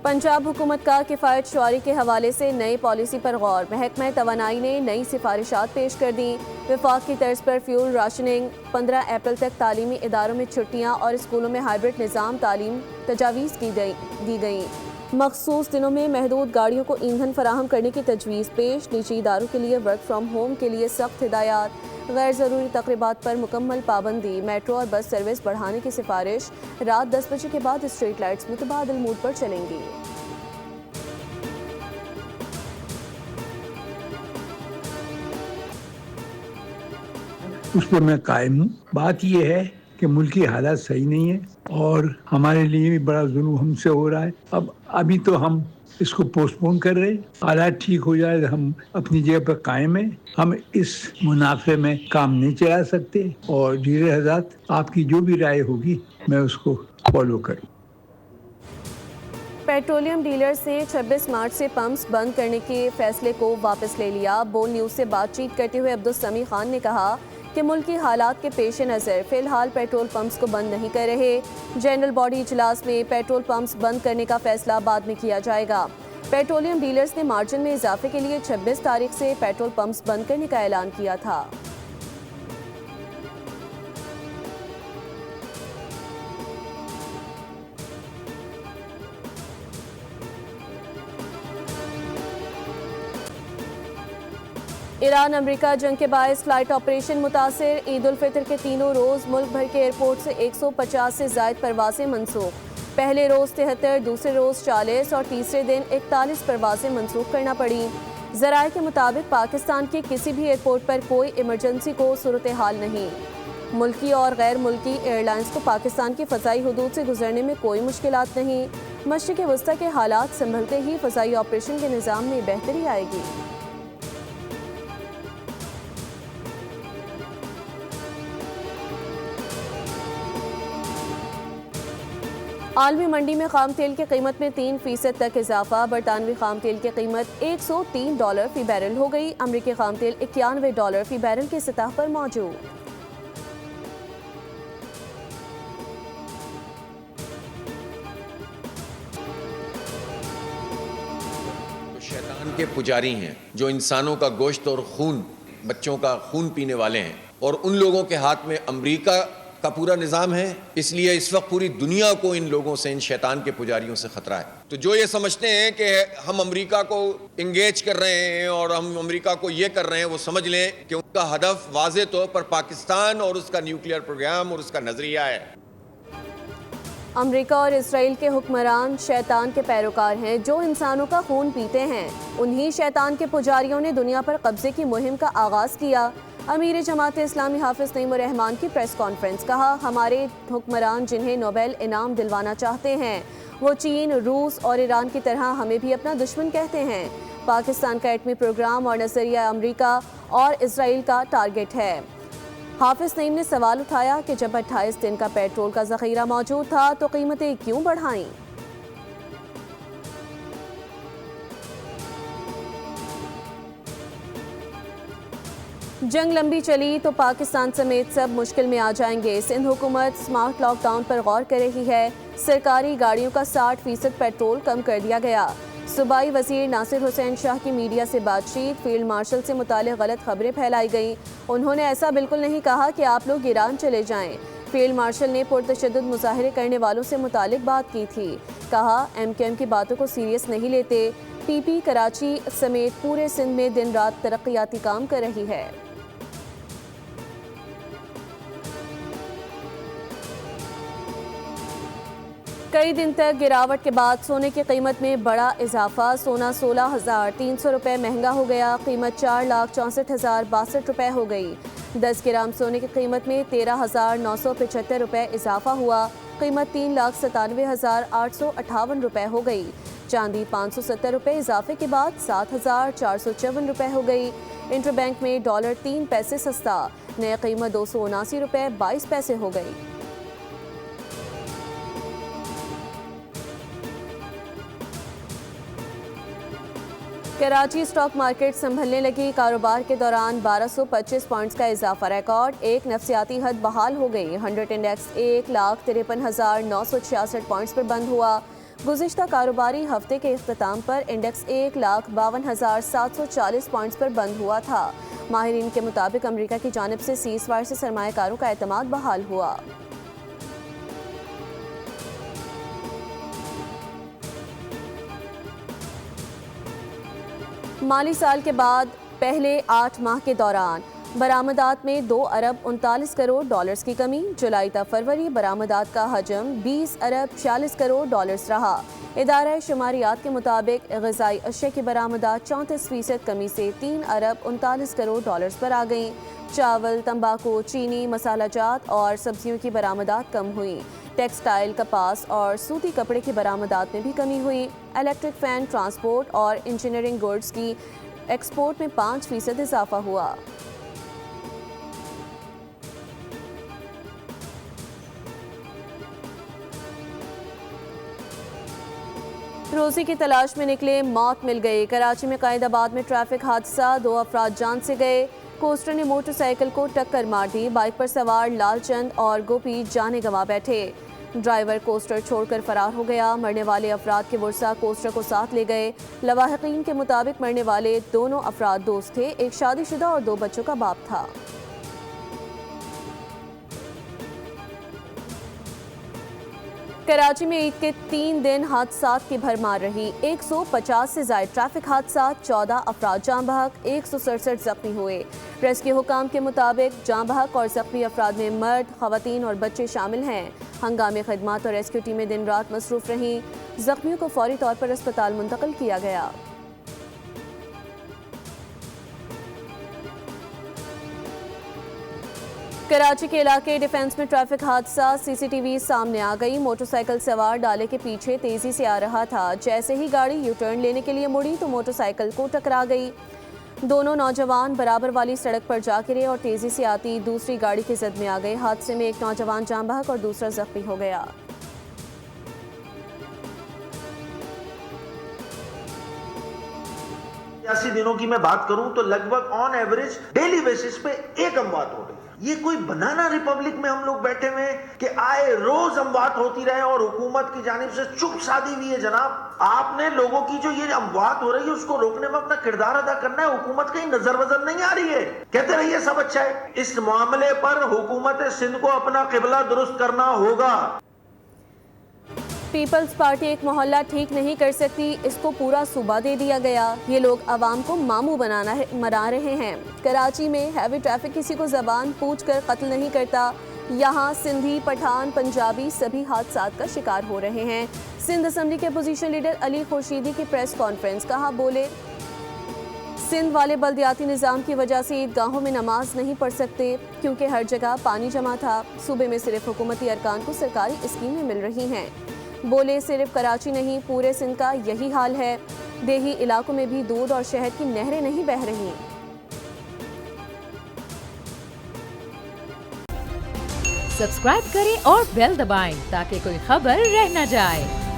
पंजाब हुकूमत का किफ़ायत शुआरी के हवाले से नई पॉलिसी पर गौर। महकमा तवानाई ने नई सिफारिशात पेश कर दी। विफाक की तर्ज पर फ्यूल राशनिंग, 15 अप्रैल तक तालीमी इदारों में छुट्टियाँ और स्कूलों में हाइब्रिड निज़ाम तालीम तजावीज़ दी गई। मखसूस दिनों में महदूद गाड़ियों को ईंधन फराहम करने की तजवीज़ पेश। निजी इदारों के लिए वर्क फ्राम होम के लिए सख्त हिदायत। गैर ज़रूरी तकरीबात पर मुकम्मल पाबंदी। मेट्रो और बस सर्विस बढ़ाने की सिफारिश। रात 10 बजे के बाद स्ट्रीट लाइट्स मुतबादिल मूड पर चलेंगी। उस पर मैं कायम हूँ। बात यह है कि मुल्क की हालात सही नहीं है और हमारे लिए भी बड़ा जुल्म हमसे हो रहा है। अब अभी तो हम इसको पोस्टपोन कर रहे हैं। हालात ठीक हो जाए तो हम अपनी जगह पर कायम हैं। हम इस मुनाफे में काम नहीं चला सकते और जीरे हज़रात, आपकी जो भी राय होगी मैं उसको फॉलो करूँ। पेट्रोलियम डीलर्स ने 26 मार्च से पंप्स बंद करने के फैसले को वापस ले लिया। बोल न्यूज़ से बातचीत करते हुए अब्दुल समी खान ने कहा कि मुल्क की हालात के पेश नज़र फ़िलहाल पेट्रोल पंप्स को बंद नहीं कर रहे। जनरल बॉडी इजलास में पेट्रोल पंप्स बंद करने का फैसला बाद में किया जाएगा। पेट्रोलियम डीलर्स ने मार्जिन में इजाफे के लिए 26 तारीख से पेट्रोल पंप्स बंद करने का ऐलान किया था। ईरान अमेरिका जंग के बायस फ्लाइट ऑपरेशन मुतासिर। ईद उल फितर के तीनों रोज़ मुल्क भर के एयरपोर्ट से 150 से ज़ायद परवासें मनसूख। पहले रोज़ 73, दूसरे रोज़ 40 और तीसरे दिन 41 परवासें मनसूख करना पड़ी। ज़राए के मुताबिक पाकिस्तान के किसी भी एयरपोर्ट पर कोई इमरजेंसी को सूरत हाल नहीं। मुल्की और गैर मुल्की एयरलाइंस को पाकिस्तान की फ़ज़ाई हदूद से गुजरने में कोई मुश्किलात नहीं। मशरिक़ वस्ता के हालात संभलते ही फ़ज़ाई ऑपरेशन के निज़ाम में बेहतरी आएगी। आलमी मंडी में खाम तेल की कीमत में 3% तक इजाफा। बरतानवी खाम तेल की कीमत $103 फी बैरल हो गई। अमरीकी खाम तेल $91 फी बैरल की सतह पर मौजूद। शैतान के पुजारी हैं जो इंसानों का गोश्त और खून, बच्चों का खून पीने वाले हैं, और उन लोगों के हाथ में अमेरिका का पूरा निज़ाम है। इसलिए इस वक्त पूरी दुनिया को इन लोगों से, इन शैतान के पुजारियों से खतरा है। तो जो ये समझते हैं कि हम अमेरिका को इंगेज कर रहे हैं और हम अमेरिका को ये कर रहे हैं, वो समझ लें कि उनका हदफ वाज़े तौर पर पाकिस्तान और उसका न्यूक्लियर प्रोग्राम और उसका नजरिया है। अमेरिका और इसराइल के हुक्मरान शैतान के पैरोकार हैं जो इंसानों का खून पीते हैं। उन्हीं शैतान के पुजारियों ने दुनिया पर कब्जे की मुहिम का आगाज़ किया। अमीर जमात इस्लामी हाफिज़ नईमुर रहमान की प्रेस कॉन्फ्रेंस। कहा, हमारे हुक्मरान जिन्हें नोबेल इनाम दिलवाना चाहते हैं वो चीन, रूस और ईरान की तरह हमें भी अपना दुश्मन कहते हैं। पाकिस्तान का एटमी प्रोग्राम और नजरिया अमेरिका और इसराइल का टारगेट है। हाफिज़ नईम ने सवाल उठाया कि जब 28 दिन का पेट्रोल का ज़ख़ीरा मौजूद था तो कीमतें क्यों बढ़ाईं। जंग लंबी चली तो पाकिस्तान समेत सब मुश्किल में आ जाएंगे। सिंध हुकूमत स्मार्ट लॉकडाउन पर गौर कर रही है। सरकारी गाड़ियों का 60% पेट्रोल कम कर दिया गया। सूबाई वजीर नासिर हुसैन शाह की मीडिया से बातचीत। फील्ड मार्शल से मुतालिक गलत खबरें फैलाई गईं। उन्होंने ऐसा बिल्कुल नहीं कहा कि आप लोग ईरान चले जाएं। फील्ड मार्शल ने पुरतशद्दुद मुजाहरे करने वालों से मुतालिक बात की थी। कहा, MQM की बातों को सीरियस नहीं लेते। PP कराची समेत पूरे सिंध में दिन रात तरक्याती काम कर रही है। कई दिन तक गिरावट के बाद सोने की कीमत में बड़ा इजाफा। सोना 16,300 रुपये महंगा हो गया। कीमत 4,64,062 रुपये हो गई। 10 ग्राम सोने की कीमत में 13,975 रुपये इजाफा हुआ। कीमत 3,97,858 रुपये हो गई। चांदी 570 रुपये इजाफे के बाद 7,454 रुपये हो गई। इंटरबैंक में डॉलर 3 पैसे सस्ता। नई कीमत 279 रुपये 22 पैसे हो गई। कराची स्टॉक मार्केट संभलने लगी। कारोबार के दौरान 1225 पॉइंट्स का इजाफा रिकॉर्ड। एक नफसियाती हद बहाल हो गई। 100 इंडेक्स 1,53,966 पॉइंट्स पर बंद हुआ। गुज़िश्ता कारोबारी हफ्ते के इख्तिताम पर इंडेक्स 1,52,740 पॉइंट्स पर बंद हुआ था। माहिरीन के मुताबिक अमेरिका की जानिब से सीज़फायर से सरमायाकारों का एतमाद बहाल हुआ। माली साल के बाद पहले 8 माह के दौरान बरामदात में 2 अरब 39 करोड़ डॉलर्स की कमी। जुलाई तक फरवरी बरामदात का हजम 20 अरब 46 करोड़ डॉलर्स रहा। इदारा शुमारियात के मुताबिक ग़िज़ाई अशिया की बरामदात 34% कमी से 3 अरब 39 करोड़ डॉलर्स पर आ गईं। चावल, तंबाकू, चीनी, मसालाजात और सब्जियों की बरामदात कम हुई। टेक्सटाइल, कपास और सूती कपड़े की बरामदात में भी कमी हुई। इलेक्ट्रिक फैन, ट्रांसपोर्ट और इंजीनियरिंग गुड्स की एक्सपोर्ट में 5% इजाफा हुआ। रोजी की तलाश में निकले, मौत मिल गई। कराची में कायदाबाद में ट्रैफिक हादसा, 2 अफराद जान से गए। कोस्टर ने मोटरसाइकिल को टक्कर मार दी। बाइक पर सवार लालचंद और गोपी जाने गंवा बैठे। ड्राइवर कोस्टर छोड़कर फरार हो गया। मरने वाले अफराद के वर्सा कोस्टर को साथ ले गए। लवाहिकीन के मुताबिक मरने वाले दोनों अफराद दोस्त थे। एक शादीशुदा और 2 बच्चों का बाप था। कराची में ईद के 3 दिन हादसात की भरमार रही। 150 से ज्यादा ट्रैफिक हादसा, 14 अफराद जाँ बहक, 167 जख्मी हुए। रेस्क्यू हुकाम के मुताबिक जाँ बहक और जख्मी अफराद में मर्द, खवातीन और बच्चे शामिल हैं। हंगामी खदमात और रेस्क्यू टीमें दिन रात मसरूफ रहीं। जख्मियों को फौरी तौर पर अस्पताल मुंतकिल किया गया। कराची के इलाके डिफेंस में ट्रैफिक हादसा, सीसीटीवी सामने आ गई। मोटरसाइकिल सवार डाले के पीछे तेजी से आ रहा था। जैसे ही गाड़ी यू टर्न लेने के लिए मुड़ी तो मोटरसाइकिल को टकरा गई। दोनों नौजवान बराबर वाली सड़क पर जा गिरे और तेजी से आती दूसरी गाड़ी की जद में आ गए। हादसे में एक नौजवान जाँ बहक और दूसरा जख्मी हो गया। दिनों की मैं बात करूं तो लगभग ऑन एवरेज डेली बेसिस पे एक अमवात हो रही है। ये कोई बनाना रिपब्लिक में हम लोग बैठे हुए कि आए रोज अमवात होती रहे और हुकूमत की जानिब से चुप साधी हुई है। जनाब, आपने लोगों की जो ये अमवात हो रही है उसको रोकने में अपना किरदार अदा करना है। हुकूमत कहीं नजर वजर नहीं आ रही है। कहते रहिए सब अच्छा है। इस मामले पर हुकूमत सिंध को अपना किबला दुरुस्त करना होगा। पीपल्स पार्टी एक मोहल्ला ठीक नहीं कर सकती, इसको पूरा सूबा दे दिया गया। ये लोग आवाम को मामू मना रहे हैं। कराची में हैवी ट्रैफिक किसी को जबान पूछ कर कत्ल नहीं करता। यहाँ सिंधी, पठान, पंजाबी सभी हादसात का शिकार हो रहे हैं। सिंध असम्बली के अपोजिशन लीडर अली खुर्शीदी की प्रेस कॉन्फ्रेंस, कहा बोले सिंध वाले बल्दियाती निज़ाम की वजह से ईदगाहों में नमाज नहीं पढ़ सकते क्योंकि हर जगह पानी जमा था। सूबे में सिर्फ हुकूमती अरकान को सरकारी स्कीमें मिल रही हैं। बोले सिर्फ कराची नहीं पूरे सिंध का यही हाल है। देही इलाकों में भी दूध और शहद की नहरें नहीं बह रही। सब्सक्राइब करें और बेल दबाएं ताकि कोई खबर रह न जाए।